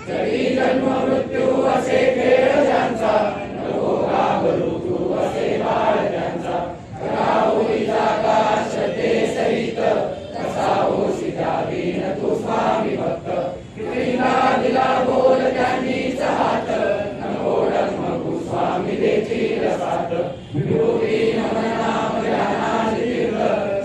जरी जन्म मृत्यू असे खेळ ज्यांचा, नको घाबरू तू असे बाळ त्यांचा. खरा होईल आकाश ते सहित, कसा होशील दीन तू स्वामी भक्त. पृथ्वीला दिला बोल त्यांनीच हात, नको डगमगू स्वामी देतील साथ. विभूती नमन नाम ध्यानात तीर्थ,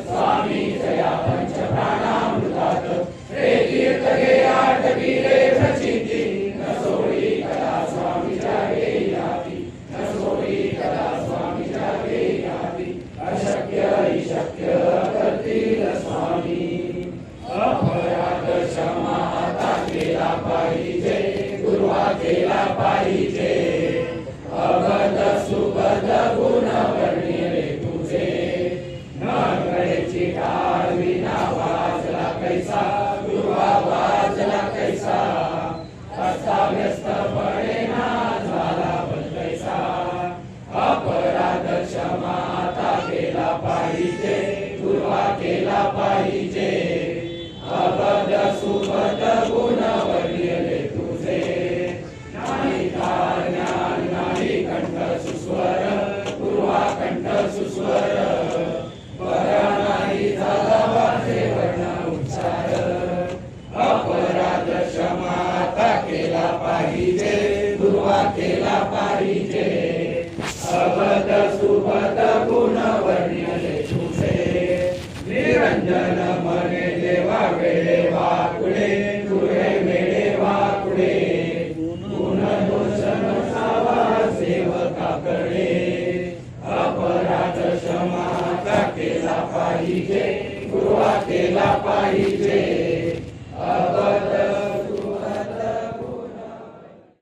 स्वामी जया पंच प्राणामृतात. रे तीर्थ घे आठवी रे प्रचिती, न सोडी कदा स्वामी जागे याती. न सोडी कदा स्वामी जागे याती. अशक्य ही शक्य करतील स्वामी. अपराध क्षमा आता केला पाहिजे, गुरुवा केला पाहिजे. अबध सुबध गुण वर्णिले तुझे, न कळेची टाळ विना वाजला कैसा, गुरुवा वाजला कैसा. अस्ताव्यस्तपणे ना झाला पण कैसा. अपराध क्षमा आता केला पाहिजे, गुरुवा केला पाहिजे. अबध सुबध गुण वर्णिले तुझे, नाही ज्ञान नाही कंठ सुस्वर, गुरुवा कंठ सुस्वर. बरा नाही झाला वाचे वर्ण उच्चार. अपराध क्षमा आता केला पाहिजे, गुरुवा केला पाहिजे. अबध सुबध गुण वर्णिले तुझे, निरंजन मने देवा वेळे वाकुळे, तुळे वेळे वाकुळे. गुण दोष नसावा सेवकाकडे,